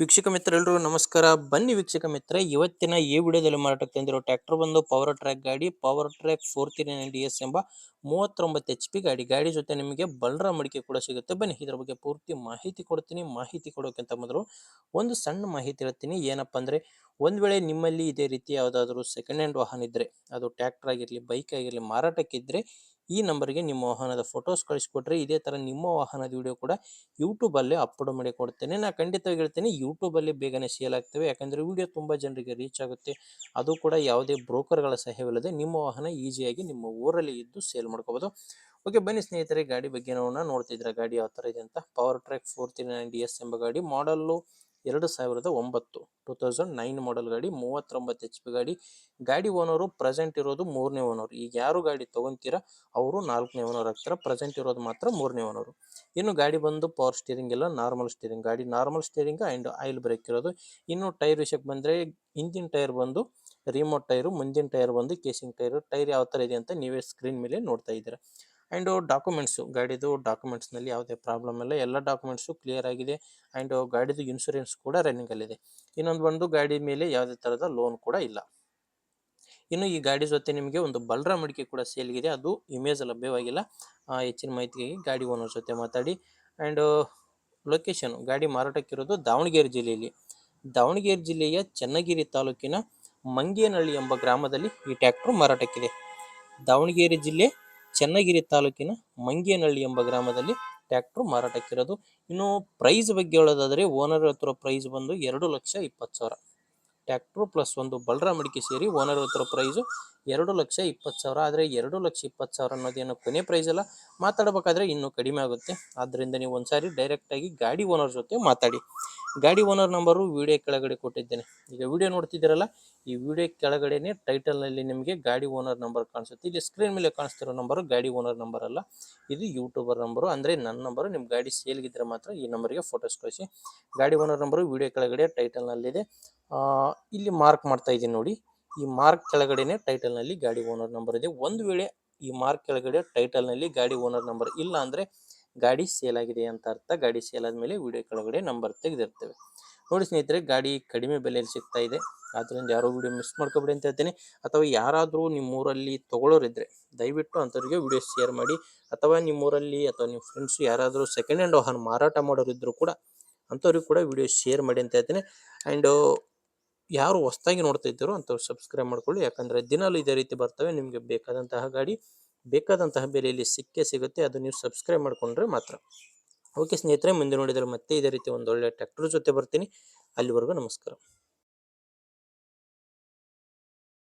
ವೀಕ್ಷಕ ಮಿತ್ರರೆಲ್ಲರಿಗೂ ನಮಸ್ಕಾರ. ಬನ್ನಿ ವೀಕ್ಷಕ ಮಿತ್ರ, ಇವತ್ತಿನ ಈ ವಿಡಿಯೋದಲ್ಲಿ ಮಾರಾಟಕ್ಕೆ ತಂದಿರೋ ಟ್ರ್ಯಾಕ್ಟರ್ ಬಂದು ಪವರ್ ಟ್ರ್ಯಾಕ್ ಗಾಡಿ, ಪವರ್ ಟ್ರ್ಯಾಕ್ 439 ಎಂಬ 39 HP ಗಾಡಿ. ಗಾಡಿ ಜೊತೆ ನಿಮಗೆ ಬಲರ ಮಡಿಕೆ ಕೂಡ ಸಿಗುತ್ತೆ. ಬನ್ನಿ ಇದರ ಬಗ್ಗೆ ಪೂರ್ತಿ ಮಾಹಿತಿ ಕೊಡ್ತೀನಿ. ಮಾಹಿತಿ ಕೊಡೋಕ್ಕಿಂತ ಮೊದಲು ಒಂದು ಸಣ್ಣ ಮಾಹಿತಿ ಹೇಳ್ತೀನಿ. ಏನಪ್ಪ ಅಂದರೆ, ಒಂದು ವೇಳೆ ನಿಮ್ಮಲ್ಲಿ ಇದೇ ರೀತಿ ಯಾವುದಾದ್ರೂ ಸೆಕೆಂಡ್ ಹ್ಯಾಂಡ್ ವಾಹನ ಇದ್ದರೆ, ಅದು ಟ್ರ್ಯಾಕ್ಟರ್ ಆಗಿರಲಿ, ಬೈಕ್ ಆಗಿರಲಿ ಮಾರಾಟಕ್ಕಿದ್ದರೆ ಈ ನಂಬರ್ಗೆ ನಿಮ್ಮ ವಾಹನದ ಫೋಟೋಸ್ ಕಳಿಸ್ಕೊಟ್ರೆ ಇದೇ ಥರ ನಿಮ್ಮ ವಾಹನದ ವಿಡಿಯೋ ಕೂಡ ಯೂಟ್ಯೂಬಲ್ಲಿ ಅಪ್ಲೋಡ್ ಮಾಡಿ ಕೊಡ್ತೇನೆ. ನಾನು ಖಂಡಿತವಾಗಿ ಹೇಳ್ತೀನಿ, ಯೂಟ್ಯೂಬಲ್ಲಿ ಬೇಗನೆ ಸೇಲ್ ಆಗ್ತವೆ. ಯಾಕಂದರೆ ವಿಡಿಯೋ ತುಂಬ ಜನರಿಗೆ ರೀಚ್ ಆಗುತ್ತೆ. ಅದು ಕೂಡ ಯಾವುದೇ ಬ್ರೋಕರ್ಗಳ ಸಹಾಯವಿಲ್ಲದೆ ನಿಮ್ಮ ವಾಹನ ಈಸಿಯಾಗಿ ನಿಮ್ಮ ಊರಲ್ಲಿ ಇದ್ದು ಸೇಲ್ ಮಾಡ್ಕೋಬೋದು. ಓಕೆ, ಬನ್ನಿ ಸ್ನೇಹಿತರೆ, ಗಾಡಿ ಬಗ್ಗೆ ನೋಡ್ತಿದ್ರೆ ಗಾಡಿ ಯಾವ ಥರ ಇದೆ ಅಂತ. ಪವರ್ ಟ್ರ್ಯಾಕ್ 439 ಎಂಬ ಗಾಡಿ, ಮಾಡಲ್ಲು 2009, 2009 ಮಾಡಲ್ ಗಾಡಿ, 39 HP ಗಾಡಿ. ಗಾಡಿ ಓನರು ಪ್ರೆಸೆಂಟ್ ಇರೋದು 3ನೇ ಓನರ್. ಈಗ ಯಾರು ಗಾಡಿ ತೊಗೊತೀರಾ ಅವರು 4ನೇ ಓನರ್ ಆಗ್ತಾರೆ. ಪ್ರೆಸೆಂಟ್ ಇರೋದು ಮಾತ್ರ 3ನೇ ಓನರು. ಇನ್ನು ಗಾಡಿ ಬಂದು ಪವರ್ ಸ್ಟೀರಿಂಗ್ ಇಲ್ಲ, ನಾರ್ಮಲ್ ಸ್ಟೀರಿಂಗ್ ಗಾಡಿ. Normal steering and oil brake ಇರೋದು. ಇನ್ನು ಟೈರ್ ವಿಷಯಕ್ಕೆ ಬಂದರೆ, ಇಂಜಿನ್ ಟೈರ್ ಬಂದು ರಿಮೋಟ್ ಟೈರು, ಮುಂದಿನ ಟೈರ್ ಬಂದು ಕೇಸಿಂಗ್ ಟೈರು. ಟೈರ್ ಯಾವ ಥರ ಇದೆ ಅಂತ ನೀವೇ ಸ್ಕ್ರೀನ್ ಮೇಲೆ ನೋಡ್ತಾ ಇದ್ದೀರಾ. ಆ್ಯಂಡ್ ಡಾಕ್ಯುಮೆಂಟ್ಸು, ಗಾಡಿದು ಡಾಕ್ಯುಮೆಂಟ್ಸ್ನಲ್ಲಿ ಯಾವುದೇ ಪ್ರಾಬ್ಲಮ್ ಇಲ್ಲ, ಎಲ್ಲ ಡಾಕ್ಯುಮೆಂಟ್ಸು ಕ್ಲಿಯರ್ ಆಗಿದೆ. ಆ್ಯಂಡ್ ಗಾಡಿದು ಇನ್ಶೂರೆನ್ಸ್ ಕೂಡ ರನ್ನಿಂಗಲ್ಲಿದೆ. ಇನ್ನೊಂದು ಬಂದು ಗಾಡಿ ಮೇಲೆ ಯಾವುದೇ ಥರದ ಲೋನ್ ಕೂಡ ಇಲ್ಲ. ಇನ್ನು ಈ ಗಾಡಿ ಜೊತೆ ನಿಮಗೆ ಒಂದು ಬಲರ ಮಡಿಕೆ ಕೂಡ ಸೇಲ್ಗಿದೆ. ಅದು ಇಮೇಜ್ ಲಭ್ಯವಾಗಿಲ್ಲ. ಹೆಚ್ಚಿನ ಮಾಹಿತಿಗಾಗಿ ಗಾಡಿ ಓನರ್ ಜೊತೆ ಮಾತಾಡಿ. ಆ್ಯಂಡ್ ಲೊಕೇಶನ್, ಗಾಡಿ ಮಾರಾಟಕ್ಕಿರೋದು ದಾವಣಗೆರೆ ಜಿಲ್ಲೆಯಲ್ಲಿ. ದಾವಣಗೆರೆ ಜಿಲ್ಲೆಯ ಚನ್ನಗಿರಿ ತಾಲೂಕಿನ ಮಂಗೇನಹಳ್ಳಿ ಎಂಬ ಗ್ರಾಮದಲ್ಲಿ ಈ ಟ್ರ್ಯಾಕ್ಟರ್ ಮಾರಾಟಕ್ಕಿದೆ. ದಾವಣಗೆರೆ ಜಿಲ್ಲೆ ಚನ್ನಗಿರಿ ತಾಲೂಕಿನ ಮಂಗೇನಹಳ್ಳಿ ಎಂಬ ಗ್ರಾಮದಲ್ಲಿ ಟ್ರ್ಯಾಕ್ಟರ್ ಮಾರಾಟಕ್ಕಿರೋದು. ಇನ್ನು ಪ್ರೈಸ್ ಬಗ್ಗೆ ಹೇಳೋದಾದರೆ, ಓನರ್ ಹತ್ರ ಪ್ರೈಸ್ ಬಂದು 2,20,000. ಟ್ರ್ಯಾಕ್ಟ್ರು ಪ್ಲಸ್ ಒಂದು ಬಲರ ಮಡಿಕೆ ಸೇರಿ ಓನರ್ ಹತ್ರ ಪ್ರೈಸು 2,20,000. ಆದರೆ 2,20,000 ಅನ್ನೋದೇನು ಕೊನೆ ಪ್ರೈಸ್ ಅಲ್ಲ, ಮಾತಾಡಬೇಕಾದ್ರೆ ಇನ್ನೂ ಕಡಿಮೆ ಆಗುತ್ತೆ. ಆದ್ದರಿಂದ ನೀವು ಒಂದ್ಸಾರಿ ಡೈರೆಕ್ಟಾಗಿ ಗಾಡಿ ಓನರ್ ಜೊತೆ ಮಾತಾಡಿ. ಗಾಡಿ ಓನರ್ ನಂಬರು ವಿಡಿಯೋ ಕೆಳಗಡೆ ಕೊಟ್ಟಿದ್ದೇನೆ. ಈಗ ವಿಡಿಯೋ ನೋಡ್ತಿದ್ದೀರಲ್ಲ, ಈ ವಿಡಿಯೋ ಕೆಳಗಡೆನೆ ಟೈಟಲ್ನಲ್ಲಿ ನಿಮಗೆ ಗಾಡಿ ಓನರ್ ನಂಬರ್ ಕಾಣಿಸುತ್ತೆ. ಇಲ್ಲಿ ಸ್ಕ್ರೀನ್ ಮೇಲೆ ಕಾಣಿಸ್ತಿರೋ ನಂಬರು ಗಾಡಿ ಓನರ್ ನಂಬರ್ ಅಲ್ಲ, ಇದು ಯೂಟ್ಯೂಬರ್ ನಂಬರು. ಅಂದರೆ ನನ್ನ ನಂಬರು. ನಿಮ್ಮ ಗಾಡಿ ಸೇಲ್ಗಿದ್ರೆ ಮಾತ್ರ ಈ ನಂಬರ್ಗೆ ಫೋಟೋಸ್ ಕಳಿಸಿ. ಗಾಡಿ ಓನರ್ ನಂಬರು ವಿಡಿಯೋ ಕೆಳಗಡೆ ಟೈಟಲ್ನಲ್ಲಿದೆ. ಇಲ್ಲಿ ಮಾರ್ಕ್ ಮಾಡ್ತಾ ಇದ್ದೀನಿ ನೋಡಿ. ಈ ಮಾರ್ಕ್ ಕೆಳಗಡೆನೆ ಟೈಟಲ್ನಲ್ಲಿ ಗಾಡಿ ಓನರ್ ನಂಬರ್ ಇದೆ. ಒಂದು ವೇಳೆ ಈ ಮಾರ್ಕ್ ಕೆಳಗಡೆ ಟೈಟಲ್ನಲ್ಲಿ ಗಾಡಿ ಓನರ್ ನಂಬರ್ ಇಲ್ಲ ಅಂದರೆ ಗಾಡಿ ಸೇಲ್ ಆಗಿದೆ ಅಂತ ಅರ್ಥ. ಗಾಡಿ ಸೇಲ್ ಆದಮೇಲೆ ವಿಡಿಯೋ ಕೆಳಗಡೆ ನಂಬರ್ ತೆಗೆದಿರ್ತೇವೆ. ನೋಡಿ ಸ್ನೇಹಿತರೆ, ಗಾಡಿ ಕಡಿಮೆ ಬೆಲೆಯಲ್ಲಿ ಸಿಗ್ತಾ ಇದೆ. ಆದ್ದರಿಂದ ಯಾರೋ ವಿಡಿಯೋ ಮಿಸ್ ಮಾಡ್ಕೊಬೇಡಿ ಅಂತ ಹೇಳ್ತೀನಿ. ಅಥವಾ ಯಾರಾದರೂ ನಿಮ್ಮೂರಲ್ಲಿ ತೊಗೊಳ್ಳೋರಿದ್ದರೆ ದಯವಿಟ್ಟು ಅಂಥವ್ರಿಗೆ ವಿಡಿಯೋ ಶೇರ್ ಮಾಡಿ. ಅಥವಾ ನಿಮ್ಮೂರಲ್ಲಿ ಅಥವಾ ನಿಮ್ಮ ಫ್ರೆಂಡ್ಸು ಯಾರಾದರೂ ಸೆಕೆಂಡ್ ಹ್ಯಾಂಡ್ ವಾಹನ ಮಾರಾಟ ಮಾಡೋರಿದ್ದರೂ ಕೂಡ ಅಂಥವ್ರಿಗೆ ಕೂಡ ವಿಡಿಯೋ ಶೇರ್ ಮಾಡಿ ಅಂತ ಹೇಳ್ತೀನಿ. ಆ್ಯಂಡ್ ಯಾರು ಹೊಸದಾಗಿ ನೋಡ್ತಾ ಇದ್ದಾರೋ ಅಂಥವ್ರು ಸಬ್ಸ್ಕ್ರೈಬ್ ಮಾಡ್ಕೊಳ್ಳಿ. ಯಾಕಂದರೆ ದಿನಾಲೂ ಇದೇ ರೀತಿ ಬರ್ತವೆ. ನಿಮಗೆ ಬೇಕಾದಂತಹ ಗಾಡಿ ಬೇಕಾದಂತಹ ಬೆಲೆಯಲ್ಲಿ ಸಿಕ್ಕೇ ಸಿಗುತ್ತೆ. ಅದು ನೀವು ಸಬ್ಸ್ಕ್ರೈಬ್ ಮಾಡಿಕೊಂಡ್ರೆ ಮಾತ್ರ. ಓಕೆ ಸ್ನೇಹಿತರೆ, ಮುಂದೆ ನೋಡಿದರೆ ಮತ್ತೆ ಇದೇ ರೀತಿ ಒಂದೊಳ್ಳೆ ಟ್ರ್ಯಾಕ್ಟರ್ ಜೊತೆ ಬರ್ತೀನಿ. ಅಲ್ಲಿವರೆಗೂ ನಮಸ್ಕಾರ.